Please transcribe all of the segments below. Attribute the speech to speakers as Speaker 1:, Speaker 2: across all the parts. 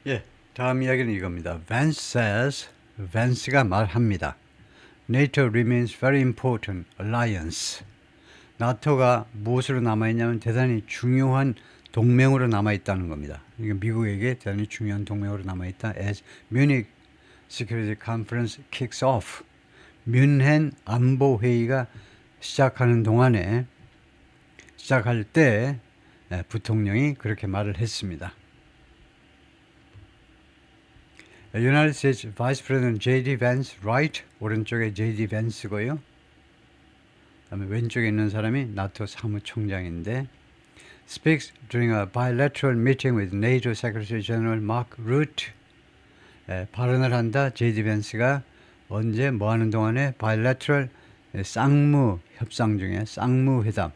Speaker 1: 예, 다음 이야기는 이겁니다. Vance says, Vance가 말합니다. NATO remains very important alliance. 나토가 무엇으로 남아있냐면 대단히 중요한 동맹으로 남아있다는 겁니다. 이게 미국에게 대단히 중요한 동맹으로 남아있다. As Munich Security Conference kicks off. 뮌헨 안보회의가 시작하는 동안에 시작할 때 부통령이 그렇게 말을 했습니다. United States Vice President J.D. Vance, right? 오른쪽에 J.D. Vance고요. 그다음에 왼쪽에 있는 사람이 나토 사무총장인데 speaks during a bilateral meeting with NATO Secretary General Mark Rutte. 발언을 한다. J.D. Vance가 언제 뭐 하는 동안에 bilateral 쌍무 협상 중에 쌍무 회담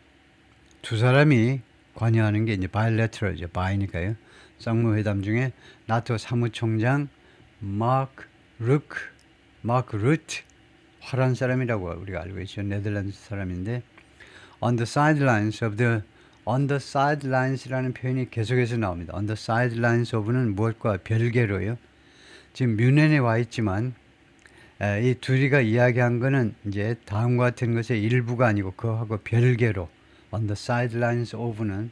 Speaker 1: 두 사람이 관여하는 게 이제 bilateral이죠. by니까요. 쌍무 회담 중에 나토 사무총장 마크 루트 화려한 사람이라고 우리가 알고 있죠. 네덜란드 사람인데 on the sidelines라는 표현이 계속해서 나옵니다. on the sidelines of는 무엇과 별개로요. 지금 뮌헨에 와 있지만 이 둘이가 이야기한 거는 이제 다음과 같은 것의 일부가 아니고 그거하고 별개로 on the sidelines of는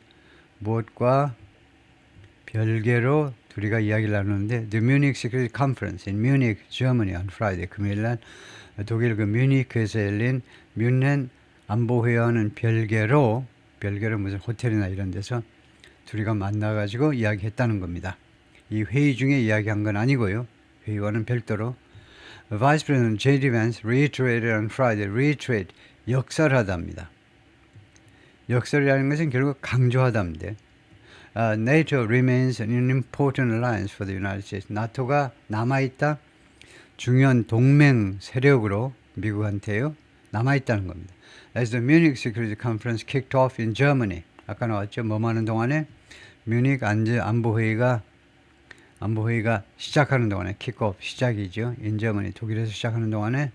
Speaker 1: 무엇과 별개로 우리가 이야기를 나누는데 The Munich Security Conference in Munich, Germany on Friday 금요일날 독일 그 뮤니크에서 열린 뮌헨 안보회의와는 별개로 무슨 호텔이나 이런 데서 둘이가 만나가지고 이야기했다는 겁니다. 이 회의 중에 이야기한 건 아니고요. 회의와는 별도로 Vice President J.D. Vance reiterated on Friday. reiterate 역설하다입니다. 역설이라는 것은 결국 강조하다인데 NATO remains an important alliance for the United States. 나토가 남아있다. 중요한 동맹 세력으로 미국한테요. 남아있다는 겁니다. As the Munich Security Conference kicked off in Germany. 아까 나왔죠. 뭐하는 동안에 뮤닉 안보회의가 시작하는 동안에 kick off 시작이죠. in Germany 독일에서 시작하는 동안에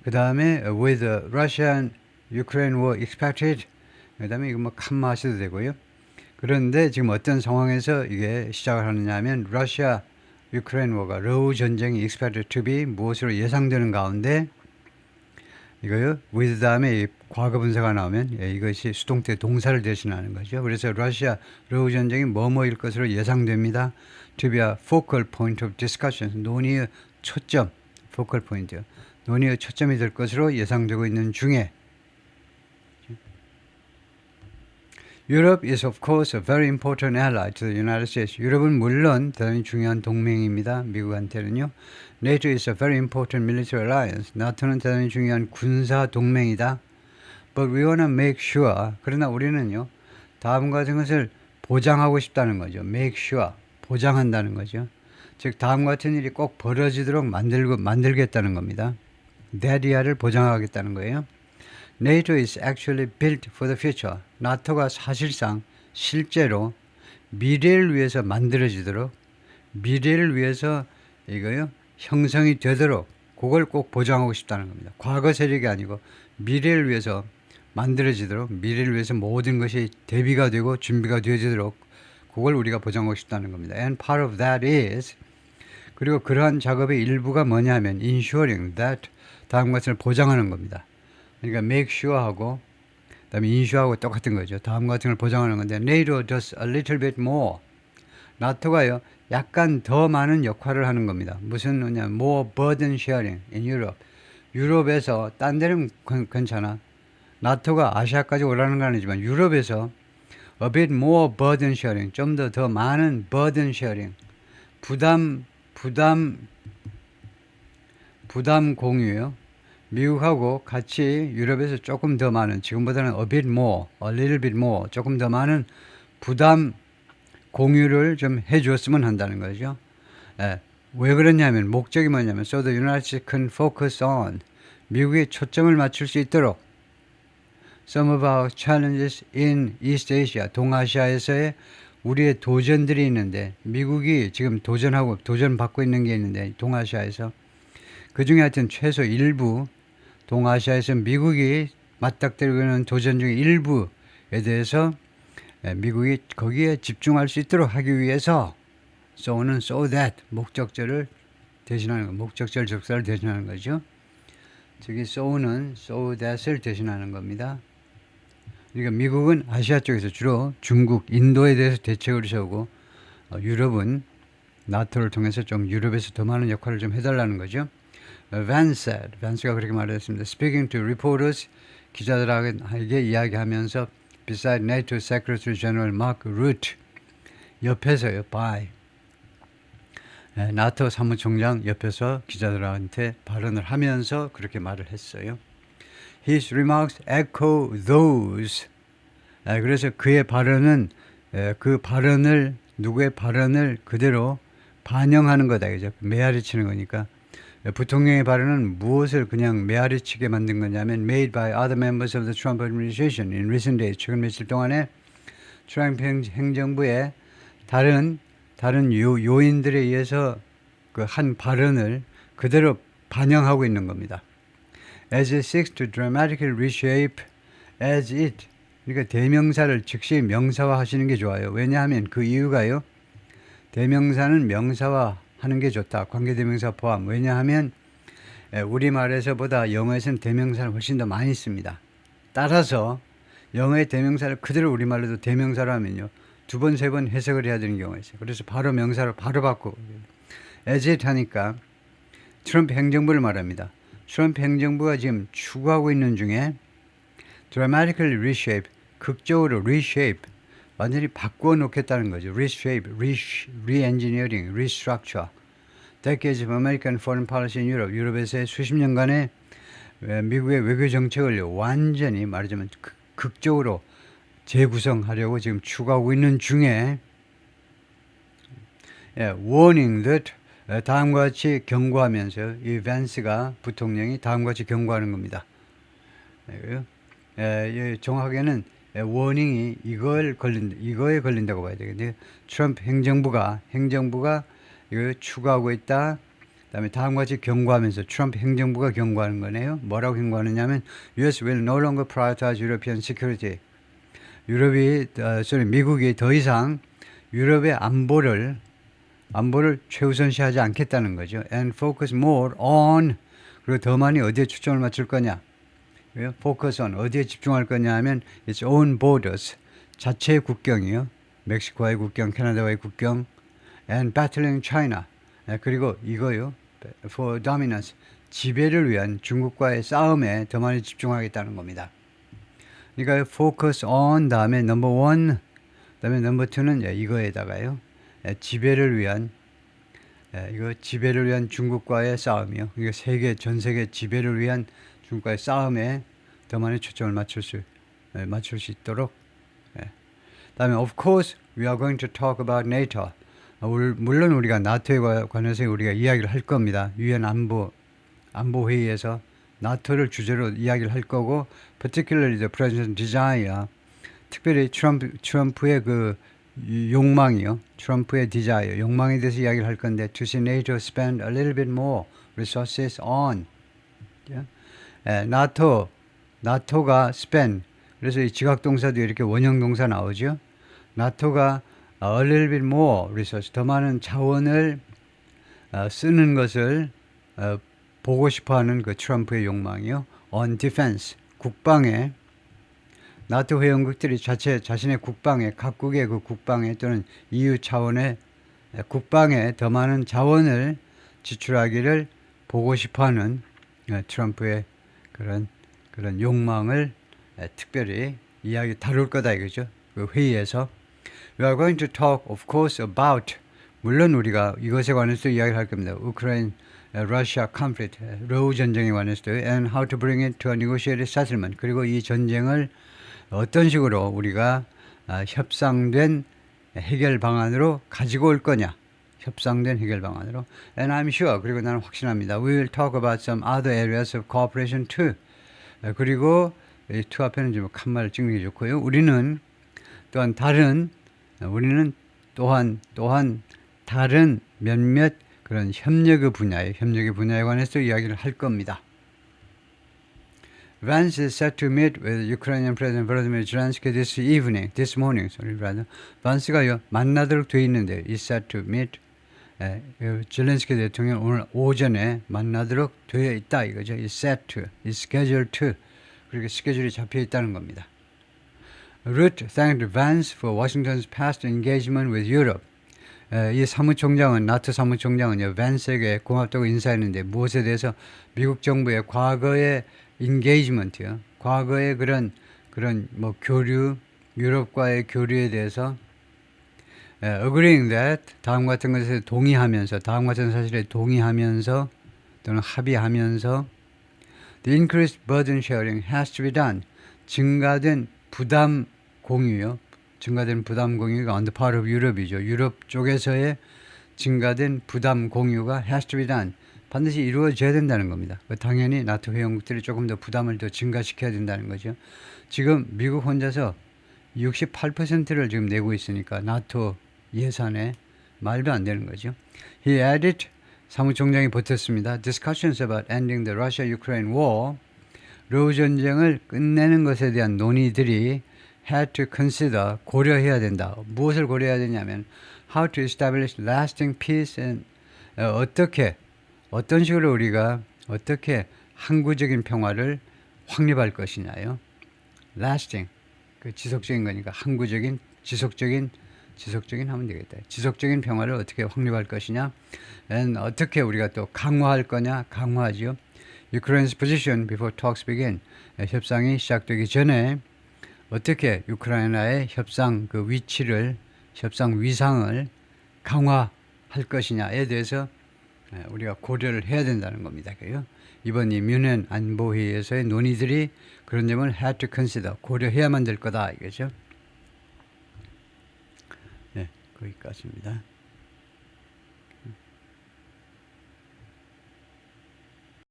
Speaker 1: 그 다음에 with the Russian-Ukraine war expected 그 다음에 이거 뭐 칸마 하셔도 되고요. 그런데 지금 어떤 상황에서 이게 시작을 하느냐 하면 러시아 유크레인 워가 러우 전쟁이 expected to be 무엇으로 예상되는 가운데 이거요. with 다음에 이 과거 분사가 나오면 이것이 수동태 동사를 대신하는 거죠. 그래서 러시아 러우 전쟁이 뭐뭐일 것으로 예상됩니다. to be a focal point of discussion. 논의의 초점, focal point. 논의의 초점이 될 것으로 예상되고 있는 중에 Europe is of course a very important ally to the United States. 유럽은 물론 대단히 중요한 동맹입니다. 미국한테는요. NATO is a very important military alliance. 나토는 대단히 중요한 군사 동맹이다. But we want to make sure. 그러나 우리는요. 다음과 같은 것을 보장하고 싶다는 거죠. make sure. 보장한다는 거죠. 즉 다음과 같은 일이 꼭 벌어지도록 만들겠다는 겁니다. 대리아를 보장하겠다는 거예요. NATO is actually built for the future. 나토가 사실상 실제로 미래를 위해서 만들어지도록 미래를 위해서 이거요 형성이 되도록 그걸 꼭 보장하고 싶다는 겁니다. 과거 세력이 아니고 미래를 위해서 만들어지도록 미래를 위해서 모든 것이 대비가 되고 준비가 되어지도록 그걸 우리가 보장하고 싶다는 겁니다. And part of that is 그리고 그러한 작업의 일부가 뭐냐면 ensuring that 다음과 같은 걸 보장하는 겁니다. 그러니까 make sure하고 그다음에 insure하고 똑같은 거죠. 다음과 같은 걸 보장하는 건데 NATO does a little bit more. 나토가요 약간 더 많은 역할을 하는 겁니다. 무슨 뭐냐 more burden sharing in Europe. 유럽에서 딴 데는 괜찮아. 나토가 아시아까지 오라는 건 아니지만 유럽에서 a bit more burden sharing 좀 더 많은 burden sharing 부담 공유요. 미국하고 같이 유럽에서 조금 더 많은 지금보다는 a bit more, a little bit more 조금 더 많은 부담 공유를 좀 해줬으면 한다는 거죠. 왜 그러냐면 목적이 뭐냐면 so the United States can focus on 미국의 초점을 맞출 수 있도록 some of our challenges in East Asia 동아시아에서의 우리의 도전들이 있는데 미국이 지금 도전받고 있는 게 있는데 동아시아에서 그 중에 하여튼 최소 일부 동아시아에서 미국이 맞닥뜨리고 있는 도전 중에 일부에 대해서 미국이 거기에 집중할 수 있도록 하기 위해서 so는 so that 목적절을 대신하는 거, 목적절 접사를 대신하는 거죠. 저기 so는 so that을 대신하는 겁니다. 그러니까 미국은 아시아 쪽에서 주로 중국, 인도에 대해서 대책을 세우고 유럽은 나토를 통해서 좀 유럽에서 더 많은 역할을 좀 해달라는 거죠. Vance said, Vance가 그렇게 말했습니다. Speaking to reporters, 기자들에게 이야기하면서 beside NATO Secretary General Mark Rutte, 옆에서요, by 나토 사무총장 옆에서 기자들한테 발언을 하면서 그렇게 말을 했어요. His remarks echo those. 그래서 그의 발언은 그 발언을 누구의 발언을 그대로 반영하는 거다, 그죠? 메아리 치는 거니까. 부통령의 발언은 무엇을 그냥 메아리 치게 만든 거냐면 made by other members of the Trump administration in recent days. 최근 며칠 동안에 트럼프 행정부의 다른 요인들에 의해서 그 한 발언을 그대로 반영하고 있는 겁니다. As it seeks to dramatically reshape as it. 그러니까 대명사를 즉시 명사화 하시는 게 좋아요. 왜냐하면 그 이유가요. 대명사는 명사화 하는 게 좋다. 관계대명사 포함. 왜냐하면 우리말에서보다 영어에서는 대명사를 훨씬 더 많이 씁니다. 따라서 영어의 대명사를 그대로 우리말로도 대명사로 하면요. 2번, 3번 해석을 해야 되는 경우가 있어요. 그래서 바로 명사로 바로 바꾸고 as it 하니까 트럼프 행정부를 말합니다. 트럼프 행정부가 지금 추구하고 있는 중에 dramatically reshape, 극적으로 reshape, 완전히 바꾸어 놓겠다는 거죠. reshape, re-engineering, restructure. decades of American foreign policy in Europe. 유럽에서의 수십 년간의 미국의 외교 정책을 완전히 말하자면 극적으로 재구성하려고 지금 추구하고 있는 중에 warning that 다음과 같이 경고하면서 이 밴스가 부통령이 다음과 같이 경고하는 겁니다. 정확하게는 워닝이 이거에 걸린다고 봐야 되겠는데 트럼프 행정부가 이걸 추구하고 있다. 그다음에 다음과 같이 경고하면서 트럼프 행정부가 경고하는 거네요. 뭐라고 경고하느냐면 U.S. will no longer prioritize European security. 미국이 더 이상 유럽의 안보를 최우선시하지 않겠다는 거죠. And focus more on. 그리고 더 많이 어디에 초점을 맞출 거냐? focus on 어디에 집중할 거냐 하면 its own borders. 자체의 국경이요. 멕시코와의 국경, 캐나다와의 국경, and battling China. 그리고 이거요. for dominance. 지배를 위한 중국과의 싸움에 더 많이 집중하겠다는 겁니다. 그러니까 focus on 다음에 number one, 그다음에 number two는 이거에다가요. 지배를 위한 중국과의 싸움이요. 그러니까 전 세계 지배를 위한 중국과의 싸움에 더 많이 초점을 맞출 수 있도록. 그다음에 of course we are going to talk about NATO. 물론 우리가 나토에 관해서 우리가 이야기를 할 겁니다. 유엔 안보 회의에서 나토를 주제로 이야기를 할 거고, particularly the president's desire. 특별히 트럼프의 그 욕망이요. 트럼프의 desire, 욕망에 대해서 이야기를 할 건데, to see NATO spend a little bit more resources on. 나토가 spend. 그래서 이 지각동사도 이렇게 원형동사 나오죠. 나토가 a little bit more resource, 더 많은 자원을 쓰는 것을 보고 싶어하는 그 트럼프의 욕망이요. on defense, 국방에 나토 회원국들이 자신의 국방에, 각국의 그 국방에 또는 EU 차원의 국방에 더 많은 자원을 지출하기를 보고 싶어하는 트럼프의 그런 욕망을 특별히 다룰 거다 이거죠. 그 회의에서 we are going to talk, of course, about. 물론 우리가 이것에 관해서 이야기를 할 겁니다. 우크라이나 러시아 conflict, 러우 전쟁에 관해서도, and how to bring it to a negotiated settlement. 그리고 이 전쟁을 어떤 식으로 우리가 협상된 해결 방안으로 가지고 올 거냐. 협상된 해결 방안으로. And I'm sure, 그리고 나는 확신합니다. We will talk about some other areas of cooperation too. 그리고 이 to 앞에는 좀 칸말을 찍는 게 좋고요. 우리는 또한 다른 몇몇 그런 협력의 분야에 관해서 이야기를 할 겁니다. Vance is set to meet with Ukrainian President Volodymyr Zelensky this morning. 반스가 만나도록 돼 있는데, is set to meet. 젤렌스키 대통령 오늘 오전에 만나도록 되어 있다 이거죠. is set to, is scheduled to. 그렇게 스케줄이 잡혀 있다는 겁니다. Rutte thanked Vance for Washington's past engagement with Europe. 이 사무총장은 나토 사무총장은 밴스에게 고맙다고 인사했는데 무엇에 대해서 미국 정부의 과거의 인게이지먼트요. 과거의 그런 뭐 교류, 유럽과의 교류에 대해서 agreeing that 다음 같은 것에 동의하면서 다음 같은 사실에 동의하면서 또는 합의하면서 the increased burden sharing has to be done. 증가된 부담 공유요. 증가된 부담 공유가 on the part of Europe이죠. 유럽 쪽에서의 증가된 부담 공유가 has to be done. 반드시 이루어져야 된다는 겁니다. 당연히 나토 회원국들이 조금 더 부담을 더 증가시켜야 된다는 거죠. 지금 미국 혼자서 68%를 지금 내고 있으니까 나토 예산에 말도 안 되는 거죠. He added, 사무총장이 보탰습니다. Discussions about ending the Russia-Ukraine war, 러우 전쟁을 끝내는 것에 대한 논의들이 had to consider, 고려해야 된다. 무엇을 고려해야 되냐면 how to establish lasting peace and 어떤 식으로 우리가 어떻게 항구적인 평화를 확립할 것이냐요. lasting, 그 지속적인 거니까 항구적인, 지속적인 하면 되겠다. 지속적인 평화를 어떻게 확립할 것이냐. and 어떻게 우리가 또 강화할 거냐. 강화하죠. Ukraine's position before talks begin. 협상이 시작되기 전에 어떻게 우크라이나의 협상 그 위치를, 협상 위상을 강화할 것이냐에 대해서 우리가 고려를 해야 된다는 겁니다. 이번 이 뮌헨 안보회의에서의 논의들이 그런 점을 had to consider, 고려해야만 될 거다 이거죠. 네, 거기까지입니다.